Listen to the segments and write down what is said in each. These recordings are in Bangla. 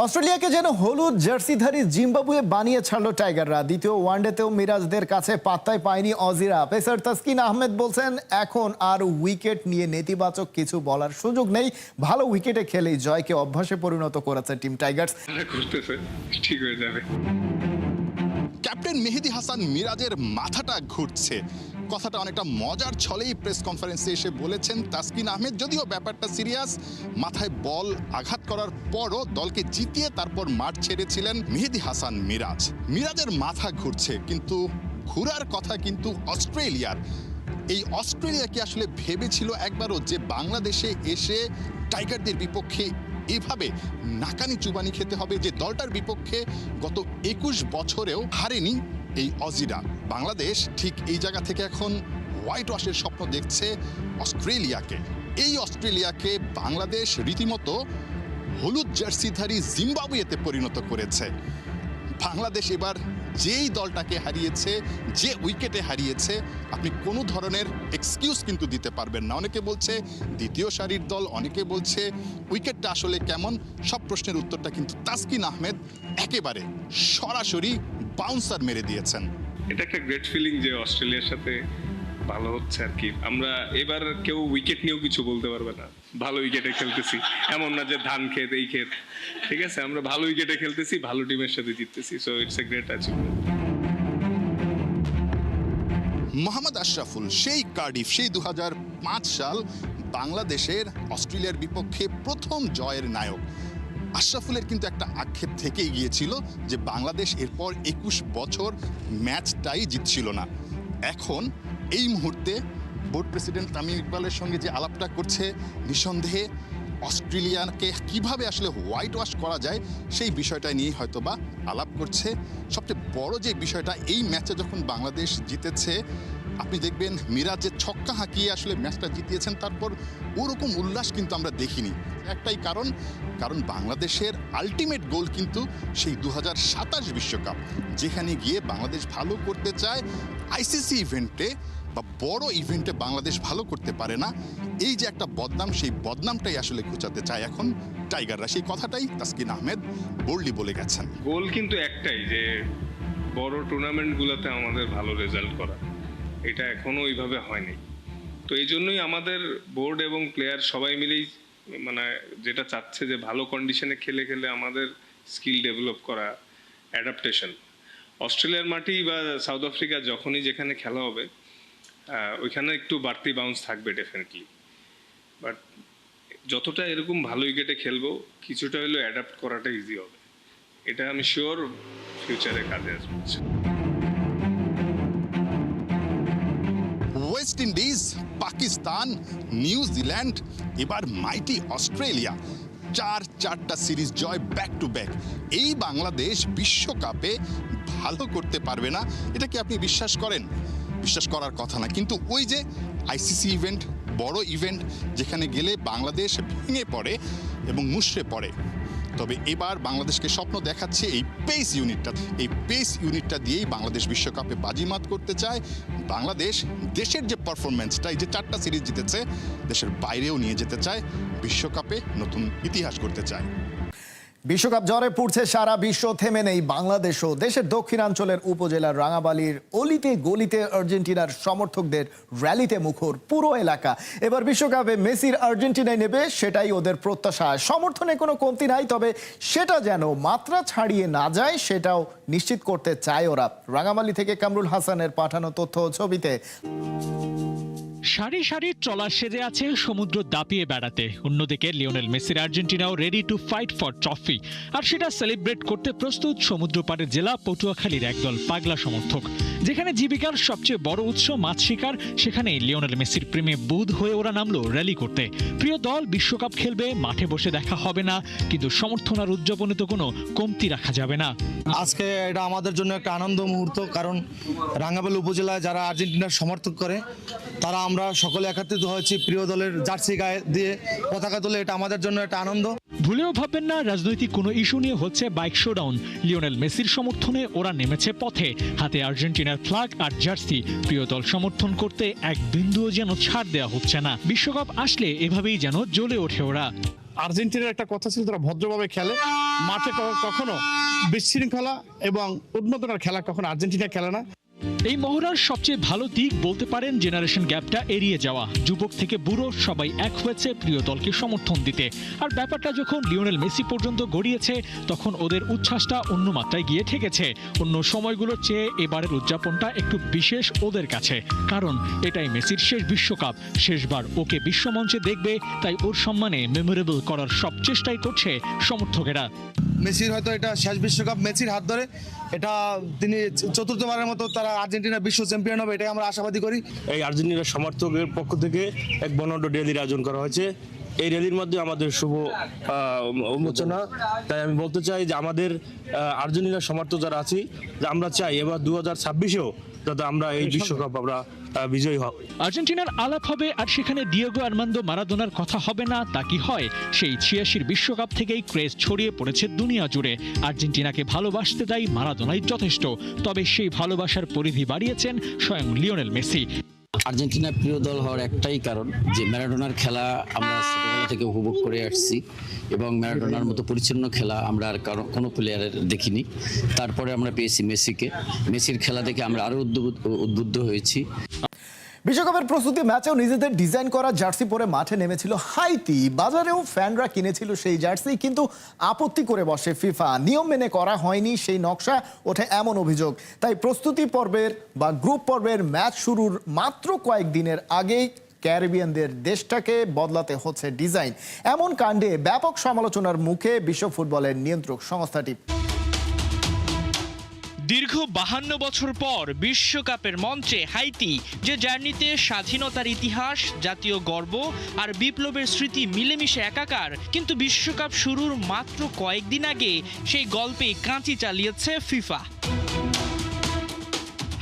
অস্ট্রেলিয়াকে যেন হলুদ জার্সিধারী জিম্বাবুয়ে বানিয়ে ছাড়লো টাইগাররা। দ্বিতীয় ওয়ানডেতেও মিরাজদের কাছে পাত্তাই পায়নি অজিরা। পেসার তাসকিন আহমেদ বলছেন, এখন আর উইকেট নিয়ে নেতিবাচক কিছু বলার সুযোগ নেই। ভালো উইকেটে খেলেই জয়কে অভ্যাসে পরিণত করেছে টিম টাইগার্স। ঠিক হয়ে যাবে। ক্যাপ্টেন মেহেদী হাসান মিরাজের মাথাটা ঘুরছে, কথাটা অনেকটা মজার ছলেই প্রেস কনফারেন্সে এসে বলেছেন তাসকিন আহমেদ। যদিও ব্যাপারটা সিরিয়াস, মাথায় বল আঘাত করার পরও দলকে জিতিয়ে তারপর মাঠ ছেড়েছিলেন মেহেদী হাসান মিরাজ। মিরাজের মাথা ঘুরছে, কিন্তু ঘুরার কথা কিন্তু অস্ট্রেলিয়ার। এই অস্ট্রেলিয়া কি আসলে ভেবেছিল একবারও যে বাংলাদেশে এসে টাইগারদের বিপক্ষে এভাবে নাকানি চুবানি খেতে হবে? যে দলটার বিপক্ষে গত 21 বছরেও হারেনি এই অজিরা। বাংলাদেশ ঠিক এই জায়গা থেকে এখন হোয়াইট ওয়াশের স্বপ্ন দেখছে অস্ট্রেলিয়াকে। এই অস্ট্রেলিয়াকে বাংলাদেশ রীতিমতো হলুদ জার্সিধারী জিম্বাবুয়েতে পরিণত করেছে। বাংলাদেশ এবার যেই দলটাকে হারিয়েছে, যে উইকেটে হারিয়েছে, আপনি কোনো ধরনের এক্সকিউজ কিন্তু দিতে পারবেন না। অনেকে বলছে দ্বিতীয় সারির দল, অনেকে বলছে উইকেটটা আসলে কেমন। সব প্রশ্নের উত্তরটা কিন্তু তাসকিন আহমেদ একেবারে সরাসরি বাউন্সার মেরে দিয়েছেন। এটা একটা গ্রেট ফিলিং যে অস্ট্রেলিয়ার সাথে ভালো হচ্ছে আর কি। আমরা এবার কেউ উইকেট নিয়েও কিছু বলতে পারবে না। ভালো উইকেটে খেলতেছি, এমন না যে ধান ক্ষেত এই ক্ষেত, ঠিক আছে? আমরা ভালো উইকেটে খেলতেছি, ভালো টিমের সাথে জিততেছি। So it's a great achievement. Mohammad Ashraful সেই কার্ডিফ, সেই 2005 সাল বাংলাদেশের অস্ট্রেলিয়ার বিপক্ষে প্রথম জয়ের নায়ক। আশরাফুলের কিন্তু একটা আক্ষেপ থেকেই গিয়েছিল যে বাংলাদেশ এরপর 21 বছর ম্যাচটাই জিতছিল না। এখন এই মুহূর্তে বোর্ড প্রেসিডেন্ট তামিম ইকবালের সঙ্গে যে আলাপটা করছে, নিঃসন্দেহে অস্ট্রেলিয়াকে কিভাবে আসলে হোয়াইট ওয়াশ করা যায় সেই বিষয়টা নিয়েই হয়তোবা আলাপ করছে। সবচেয়ে বড় যে বিষয়টা, এই ম্যাচে যখন বাংলাদেশ জিতেছে, আপনি দেখবেন মিরাজ যে ছক্কা হাঁকিয়ে আসলে ম্যাচটা জিতিয়েছেন, তারপর ওরকম উল্লাস কিন্তু আমরা দেখিনি। একটাই কারণ বাংলাদেশের আলটিমেট গোল কিন্তু সেই 2027 বিশ্বকাপ, যেখানে গিয়ে বাংলাদেশ ভালো করতে চায়। আইসিসি ইভেন্টে বা বড় ইভেন্টে বাংলাদেশ ভালো করতে পারে না, এই যে একটা বদনাম, সেই বদনামটাই আসলে ঘুচাতে চায় এখন টাইগাররা। সেই কথাটাই তাসকিন আহমেদ বোল্ডলি বলে গেছেন। গোল কিন্তু একটাই, যে বড় টুর্নামেন্টগুলোতে আমাদের ভালো রেজাল্ট করা। এটা এখনো ওইভাবে হয়নি। তো এই জন্যই আমাদের বোর্ড এবং প্লেয়ার সবাই মিলেই মানে যেটা চাচ্ছে যে ভালো কন্ডিশনে খেলে খেলে আমাদের স্কিল ডেভেলপ করা, অ্যাডাপ্টেশন। অস্ট্রেলিয়ার মাটি বা সাউথ আফ্রিকা যখনই যেখানে খেলা হবে, ওইখানে একটু বাড়তি বাউন্স থাকবে ডেফিনেটলি। বাট যতটা এরকম ভালো উইকেটে খেলবো, কিছুটা হলেও অ্যাডাপ্ট করাটা ইজি হবে। এটা আমি শিওর ফিউচারে কাজে আসবে। ওয়েস্ট ইন্ডিজ, পাকিস্তান, নিউজিল্যান্ড, এবার মাইটি অস্ট্রেলিয়া, চারটা সিরিজ জয় ব্যাক টু ব্যাক। এই বাংলাদেশ বিশ্বকাপে ভালো করতে পারবে না, এটা কি আপনি বিশ্বাস করেন? বিশ্বাস করার কথা না। কিন্তু ওই যে আইসিসি ইভেন্ট, বড় ইভেন্ট, যেখানে গেলে বাংলাদেশ ভেঙে পড়ে এবং মুষড়ে পড়ে। তবে এবার বাংলাদেশকে স্বপ্ন দেখাচ্ছে এই পেস ইউনিটটা। এই পেস ইউনিটটা দিয়েই বাংলাদেশ বিশ্বকাপে বাজিমাত করতে চায়। বাংলাদেশ দেশের যে পারফরমেন্সটা, এই যে 4টা সিরিজ জিতেছে, দেশের বাইরেও নিয়ে যেতে চায়, বিশ্বকাপে নতুন ইতিহাস করতে চায়। বিশ্বকাপ জ্বরে পড়ছে সারা বিশ্ব, থেমে নেই বাংলাদেশও। দেশের দক্ষিণাঞ্চলের উপজেলার রাঙাবালির অলিতে গলিতে আর্জেন্টিনার সমর্থকদের র্যালিতে মুখর পুরো এলাকা। এবার বিশ্বকাপে মেসির আর্জেন্টিনায় নেবে, সেটাই ওদের প্রত্যাশা। সমর্থনে কোনো কমতি নাই, তবে সেটা যেন মাত্রা ছাড়িয়ে না যায়, সেটাও নিশ্চিত করতে চায় ওরা। রাঙামালি থেকে কামরুল হাসানের পাঠানো তথ্য ও ছবিতে। সারি সারি ট্রলার সেজে আছে সমুদ্র দাপিয়ে বেড়াতে। অন্যদিকে লিওনেল মেসির আর্জেন্টিনাও ready to fight for trophy, আর সেটা সেলিব্রেট করতে প্রস্তুত সমুদ্র পাড়ের জেলা পটুয়াখালীর একদল পাগলা সমর্থক। যেখানে জীবিকার সবচেয়ে বড় উৎস মাছ শিকার, সেখানেই লিওনেল মেসির প্রেমে বুঁদ হয়ে ওরা নামলো র্যালি করতে। প্রিয় দল বিশ্বকাপ খেলবে, মাঠে বসে দেখা হবে না, কিন্তু সমর্থন আর উদযাপনে তো কোনো কমতি রাখা যাবে না। আজকে এটা আমাদের জন্য একটা আনন্দ মুহূর্ত, কারণ রাঙ্গামালী উপজেলায় যারা আর্জেন্টিনার সমর্থক করে, তারা আমরা সকলে একত্রিত হয়েছি প্রিয় দলের জার্সি গায়ে দিয়ে পতাকা তুলে। এটা আমাদের জন্য একটা আনন্দ। ভুলেও ভাববেন না রাজনৈতিক কোনো ইস্যু নিয়ে হচ্ছে বাইক শোডাউন। লিওনেল মেসির সমর্থনে ওরা নেমেছে পথে, হাতে আর্জেন্টিনার ফ্ল্যাগ আর জার্সি। প্রিয় দল সমর্থন করতে এক বিন্দুও যেন ছাড় দেওয়া হচ্ছে না। বিশ্বকাপ আসলে এভাবেই যেন জ্বলে ওঠে ওরা। আর্জেন্টিনার একটা কথা ছিল, তারা ভদ্রভাবে খেলে, মাঠে কখনো বিশৃঙ্খলা এবং উন্মাদনার খেলা কখনো আর্জেন্টিনা খেলে না। এই মহড়ার সবচেয়ে ভালো দিক বলতে পারেন জেনারেশন গ্যাপটা এড়িয়ে যাওয়া। যুবক থেকে বুড়ো সবাই এক হয়েছে প্রিয় দলকে সমর্থন দিতে। আর ব্যাপারটা যখন লিওনেল মেসি পর্যন্ত গড়িয়েছে তখন ওদের উচ্ছ্বাসটা অন্য মাত্রায় গিয়ে ঠেকেছে। অন্য সময়গুলোর চেয়ে এবারের উদযাপনটা একটু বিশেষ ওদের কাছে, কারণ এটাই মেসির শেষ বিশ্বকাপ। শেষবার ওকে বিশ্বমঞ্চে দেখবে, তাই ওর সম্মানে মেমোরেবল করার সব চেষ্টাই করছে সমর্থকেরা। মেসির হয়তো এটা শেষ বিশ্বকাপ, মেসির হাত ধরে এটা তিনি চতুর্থবারের মতো তারা আর্জেন্টিনা বিশ্ব চ্যাম্পিয়ন হবে, এটাই আমরা আশাবাদী করি। এই আর্জেন্টিনার সমর্থকের পক্ষ থেকে এক বর্ণাঢ্য র্যালির আয়োজন করা হয়েছে। এই র্যালির মধ্যে আমাদের শুভ উন্মোচনা। তাই আমি বলতে চাই যে আমাদের আর্জেন্টিনার সমর্থক যারা আছি, যে আমরা চাই এবার 2026-এও যাতে আমরা এই বিশ্বকাপ আমরা বিজয়ী হব। আর্জেন্টিনার আলাপ হবে আর সেখানে ডিয়েগো আর্মান্দো মারাদোনার কথা হবে না, তা কি হয়? সেই 86 বিশ্বকাপ থেকেই ক্রেজ ছড়িয়ে পড়েছে দুনিয়া জুড়ে। আর্জেন্টিনাকে ভালোবাসতে তাই মারাদোনাই যথেষ্ট। তবে সেই ভালোবাসার পরিধি বাড়িয়েছেন স্বয়ং লিওনেল মেসি। আর্জেন্টিনার প্রিয় দল হওয়ার একটাই কারণ যে ম্যারাডোনার খেলা আমরা ছোটবেলা থেকে উপভোগ করে আসছি, এবং ম্যারাডোনার মতো পরিচ্ছন্ন খেলা আমরা আর কোনো প্লেয়ারের দেখিনি। তারপরে আমরা পেয়েছি মেসিকে, মেসির খেলা দেখে আমরা আরও উদ্বুদ্ধ হয়েছি। বিশ্বকাপের প্রস্তুতি ম্যাচেও নিজেদের ডিজাইন করা জার্সি পরে মাঠে নেমেছিল হাইতি। বাজারেও ফ্যানরা কিনেছিল সেই জার্সি, কিন্তু আপত্তি করে বসে ফিফা। নিয়ম মেনে করা হয়নি সেই নকশা, ওঠে এমন অভিযোগ। তাই প্রস্তুতি পর্বের বা গ্রুপ পর্বের ম্যাচ শুরুর মাত্র কয়েকদিনের আগেই ক্যারিবিয়ানদের দেশটাকে বদলাতে হচ্ছে ডিজাইন। এমন কাণ্ডে ব্যাপক সমালোচনার মুখে বিশ্ব ফুটবলের নিয়ন্ত্রক সংস্থাটি। দীর্ঘ 52 বছর পর বিশ্বকাপের মঞ্চে হাইতি, যে জার্নিতে স্বাধীনতার ইতিহাস, জাতীয় গর্ব আর বিপ্লবের স্মৃতি মিলেমিশে একাকার, কিন্তু বিশ্বকাপ শুরুর মাত্র কয়েকদিন আগে সেই গল্পে কাঁচি চালিয়েছে ফিফা।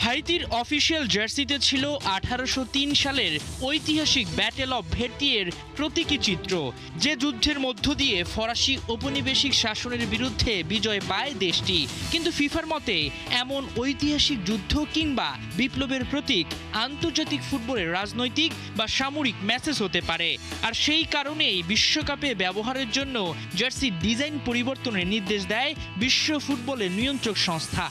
হাইতির অফিসিয়াল জার্সিতে ছিল 1803 সালের ঐতিহাসিক ব্যাটেল অফ ভেরতিয়ের প্রতীকী চিত্র, যে যুদ্ধের মধ্য দিয়ে ফরাসি ঔপনিবেশিক শাসনের বিরুদ্ধে বিজয় পায় দেশটি। কিন্তু ফিফার মতে এমন ঐতিহাসিক যুদ্ধ কিংবা বিপ্লবের প্রতীক আন্তর্জাতিক ফুটবলের রাজনৈতিক বা সামরিক মেসেজ হতে পারে। আর সেই কারণেই বিশ্বকাপে ব্যবহারের জন্য জার্সির ডিজাইন পরিবর্তনের নির্দেশ দেয় বিশ্ব ফুটবলের নিয়ন্ত্রক সংস্থা।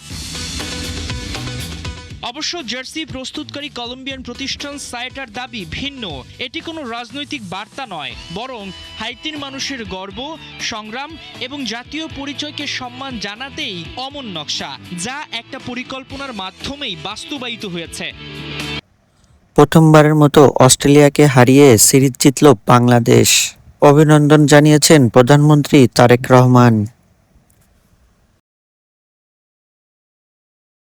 অবশ্য জার্সি প্রস্তুতকারী কলম্বিয়ান প্রতিষ্ঠান সাইটার দাবি ভিন্ন। এটি কোনো রাজনৈতিক বার্তা নয়, বরং হাইতির মানুষের গর্ব, সংগ্রাম এবং জাতীয় পরিচয়কে সম্মান জানাতেই অমন নকশা, যা একটা পরিকল্পনার মাধ্যমেই বাস্তবায়িত হয়েছে। প্রথমবারের মতো অস্ট্রেলিয়াকে হারিয়ে সিরিজ জিতল বাংলাদেশ। অভিনন্দন জানিয়েছেন প্রধানমন্ত্রী তারেক রহমান।